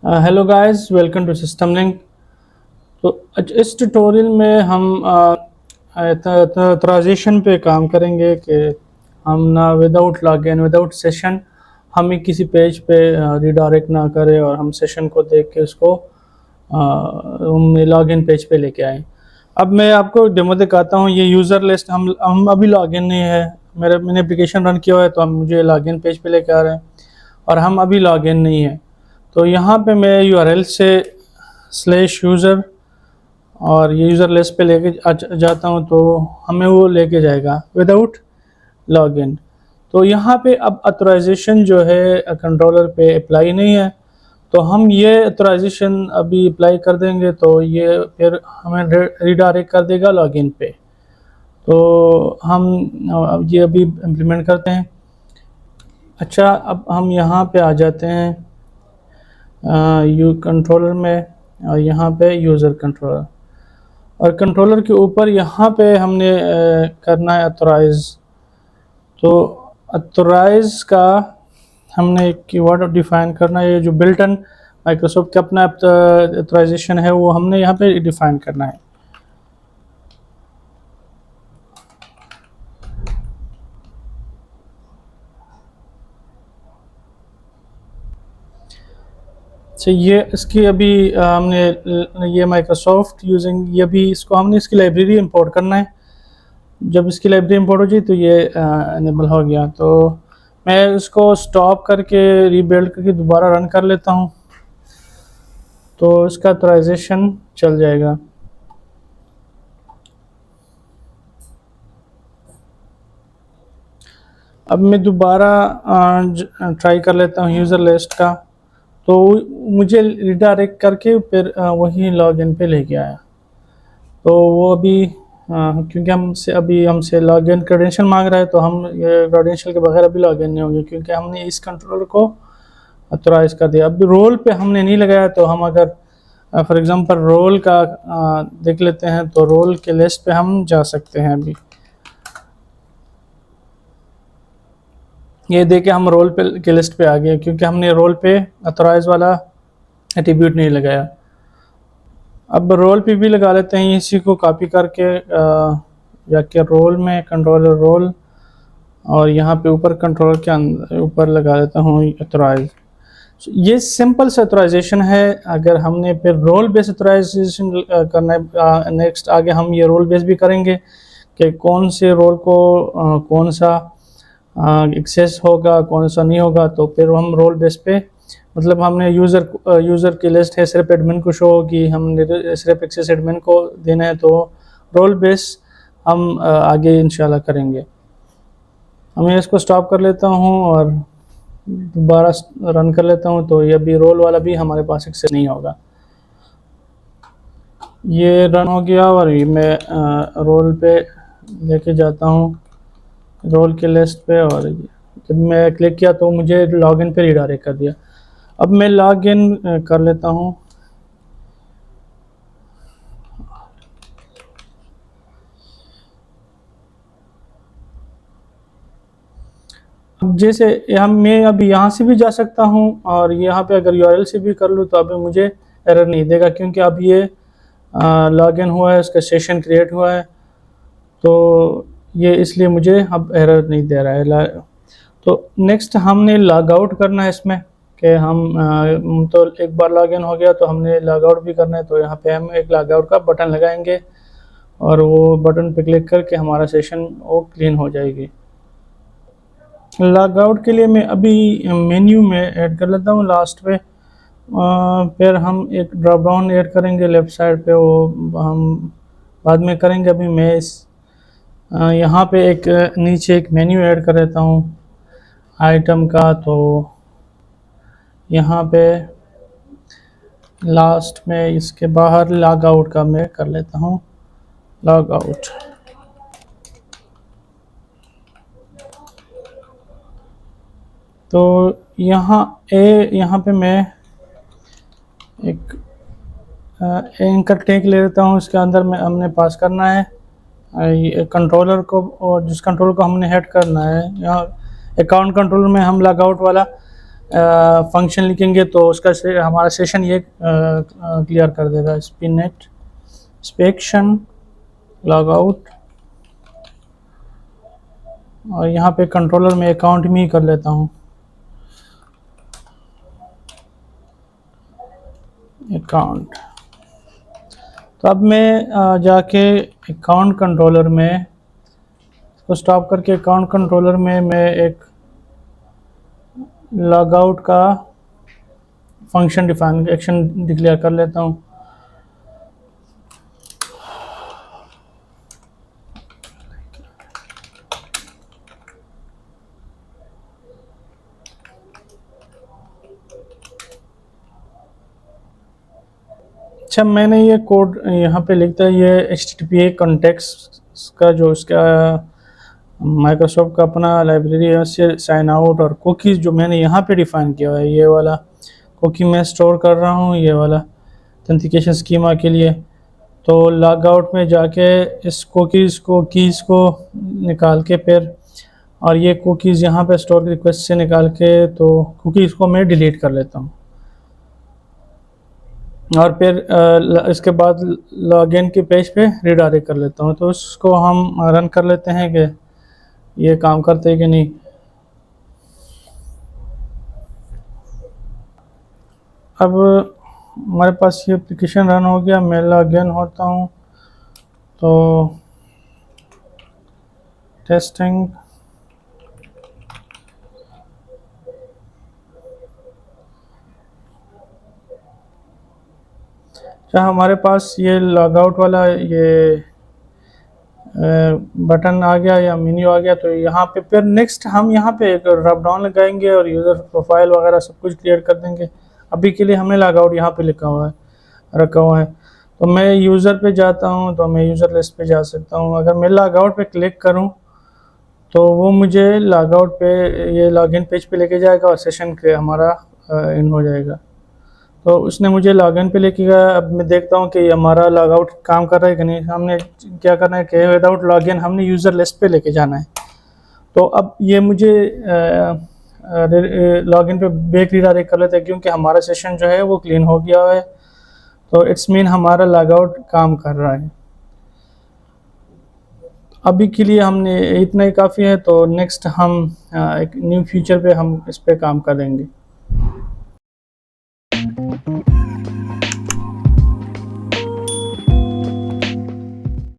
Hello guys, welcome to system link. तो इस tutorial में हम ट्रांजिशन पे काम करेंगे कि हम ना विदाउट लॉगिन विदाउट सेशन हम ही किसी पेज पे रिडायरेक्ट ना करें और हम सेशन को देख के उसको हम लॉगिन पेज पे लेके आए। अब मैं आपको डेमो दिखाता हूँ। ये यूज़र लिस्ट हम अभी लॉगिन नहीं है, मैंने एप्लीकेशन रन किया हुआ है तो हम मुझे लॉगिन पेज पे लेके आ रहे हैं और हम अभी लॉगिन नहीं है। तो यहाँ पे मैं यूआरएल से स्लैश यूज़र और ये यूज़र लिस्ट पे लेके जाता हूँ तो हमें वो लेके जाएगा विदाउट लॉगिन। तो यहाँ पे अब ऑथराइजेशन जो है कंट्रोलर पे अप्लाई नहीं है, तो हम ये ऑथराइजेशन अभी अप्लाई कर देंगे तो ये फिर हमें रिडायरेक्ट कर देगा लॉगिन पे। तो हम अब ये अभी इम्प्लीमेंट करते हैं। अच्छा, अब हम यहाँ पे आ जाते हैं यू कंट्रोलर में और यहाँ पे यूज़र कंट्रोलर और कंट्रोलर के ऊपर यहाँ पे हमने करना है अथोराइज। तो अथोराइज का हमने एक कीवर्ड डिफ़ाइन करना है। ये जो बिल्ट इन माइक्रोसॉफ्ट का अपना अथोराइजेशन है वो हमने यहाँ पे डिफ़ाइन करना है। अच्छा, ये इसकी अभी हमने ये माइक्रोसॉफ्ट यूजिंग ये भी इसको हमने इसकी लाइब्रेरी इंपोर्ट करना है। जब इसकी लाइब्रेरी इंपोर्ट हो जाए तो ये इनेबल हो गया। तो मैं इसको स्टॉप करके रीबिल्ड करके दोबारा रन कर लेता हूँ तो इसका ऑथराइजेशन चल जाएगा। अब मैं दोबारा ट्राई कर लेता हूँ यूज़र लिस्ट का, तो मुझे रिडायरेक्ट करके फिर वही लॉगिन पे लेके आया। तो वो अभी क्योंकि हमसे लॉगिन क्रेडेंशियल मांग रहा है तो हम ये क्रेडेंशियल के बगैर अभी लॉगिन नहीं होंगे क्योंकि हमने इस कंट्रोलर को ऑथराइज कर दिया। अभी रोल पे हमने नहीं लगाया, तो हम अगर फॉर एग्जांपल रोल का देख लेते हैं तो रोल के लिस्ट पे हम जा सकते हैं। अभी ये देखे हम रोल पे के लिस्ट पे आ गए क्योंकि हमने रोल पे ऑथराइज वाला एट्रीब्यूट नहीं लगाया। अब रोल पे भी लगा लेते हैं, इसी को कॉपी करके जाके रोल में कंट्रोलर रोल और यहाँ पे ऊपर कंट्रोलर के अंदर ऊपर लगा देता हूँ ऑथराइज। ये सिंपल से ऑथराइजेशन है। अगर हमने फिर रोल बेस ऑथराइजेशन करना है, नेक्स्ट आगे हम ये रोल बेस भी करेंगे कि कौन से रोल को कौन सा एक्सेस होगा कौन सा नहीं होगा। तो फिर हम रोल बेस पे मतलब हमने यूज़र की लिस्ट है सिर्फ एडमिन को शो होगी, हमने सिर्फ एक्सेस एडमिन को देना है। तो रोल बेस हम आगे इंशाल्लाह करेंगे। मैं इसको स्टॉप कर लेता हूँ और दोबारा रन कर लेता हूँ तो ये भी रोल वाला भी हमारे पास एक्सेस नहीं होगा। ये रन हो गया और ये मैं रोल पे लेके जाता हूँ रोल के लिस्ट पे और जब मैं क्लिक किया तो मुझे लॉगिन पे रिडायरेक्ट कर दिया। अब मैं लॉगिन कर लेता हूँ। अब जैसे मैं अभी यहाँ से भी जा सकता हूँ और यहाँ पे अगर यूआरएल से भी कर लूँ तो अभी मुझे एरर नहीं देगा क्योंकि अब ये लॉगिन हुआ है, उसका सेशन क्रिएट हुआ है, तो ये इसलिए मुझे अब एरर नहीं दे रहा है। तो नेक्स्ट हमने लॉग आउट करना है इसमें कि हम तो एक बार लॉगिन हो गया तो हमने लॉग आउट भी करना है। तो यहाँ पे हम एक लॉग आउट का बटन लगाएंगे और वो बटन पे क्लिक करके हमारा सेशन वो क्लीन हो जाएगी। लॉग आउट के लिए मैं अभी मेन्यू में ऐड कर लेता हूँ लास्ट पे। फिर हम एक ड्रॉप डाउन ऐड करेंगे लेफ़्ट साइड पे, वो हम बाद में करेंगे। अभी मैं इस यहाँ पे एक नीचे एक मेन्यू ऐड कर देता हूँ आइटम का। तो यहाँ पे लास्ट में इसके बाहर लॉग आउट का मैं कर लेता हूँ लॉग आउट। तो यहाँ पे मैं एक एंकर टैग ले लेता हूँ। इसके अंदर में हमने पास करना है कंट्रोलर को, और जिस कंट्रोलर को हमने हेड करना है यहाँ अकाउंट कंट्रोलर में हम लॉग आउट वाला फंक्शन लिखेंगे तो उसका से हमारा सेशन ये क्लियर कर देगा। स्पिननेट इंस्पेक्शन लॉग आउट, और यहाँ पे कंट्रोलर में अकाउंट में ही कर लेता हूँ, अकाउंट। तो अब मैं जाके अकाउंट कंट्रोलर में इसको स्टॉप करके अकाउंट कंट्रोलर में मैं एक लॉग आउट का फंक्शन डिफाइन एक्शन डिक्लेयर कर लेता हूँ। अच्छा, मैंने ये कोड यहाँ पे लिखता है, ये HTTP कॉन्टेक्स्ट का जो उसका माइक्रोसॉफ्ट का अपना लाइब्रेरी है उससे साइन आउट, और कुकीज़ जो मैंने यहाँ पे डिफ़ाइन किया है, ये वाला कुकी मैं स्टोर कर रहा हूँ ये वाला ऑथेंटिकेशन स्कीमा के लिए। तो लॉग आउट में जाके इस कुकीज़ को कीज़ को निकाल के फिर, और ये कुकीज़ यहाँ पे स्टोर रिक्वेस्ट से निकाल के, तो कुकीज़ को मैं डिलीट कर लेता हूँ। और फिर इसके बाद लॉगिन के पेज पे रीडायरेक्ट कर लेता हूँ। तो उसको हम रन कर लेते हैं कि ये काम करते हैं कि नहीं। अब हमारे पास ये एप्लीकेशन रन हो गया, मैं लॉगिन होता हूँ तो टेस्टिंग, अच्छा हमारे पास ये लॉग आउट वाला ये बटन आ गया या मेन्यू आ गया। तो यहाँ पे फिर नेक्स्ट हम यहाँ पे एक ड्रॉप डाउन लगाएंगे और यूज़र प्रोफाइल वगैरह सब कुछ क्रिएट कर देंगे। अभी के लिए हमने लॉग आउट यहाँ पे लिखा हुआ है, रखा हुआ है। तो मैं यूज़र पे जाता हूँ तो मैं यूज़र लिस्ट पे जा सकता हूँ। अगर मैं लॉग आउट पे क्लिक करूँ तो वो मुझे लॉग आउट पे ये लॉगिन पेज पे लेके जाएगा और सेशन के हमारा इन हो जाएगा। तो उसने मुझे लॉगिन पे लेके गया। अब मैं देखता हूँ कि हमारा लॉग आउट काम कर रहा है कि नहीं। हमने क्या करना है कि विदाउट लॉगिन हमने यूज़र लिस्ट पे लेके जाना है। तो अब ये मुझे लॉगिन पे बैक रीडायरेक्ट कर लेते हैं क्योंकि हमारा सेशन जो है वो क्लीन हो गया है। तो इट्स मीन हमारा लॉग आउट काम कर रहा है। अभी के लिए हमने इतना ही काफ़ी है। तो नेक्स्ट हम एक न्यू फीचर पे हम इस पे काम करेंगे।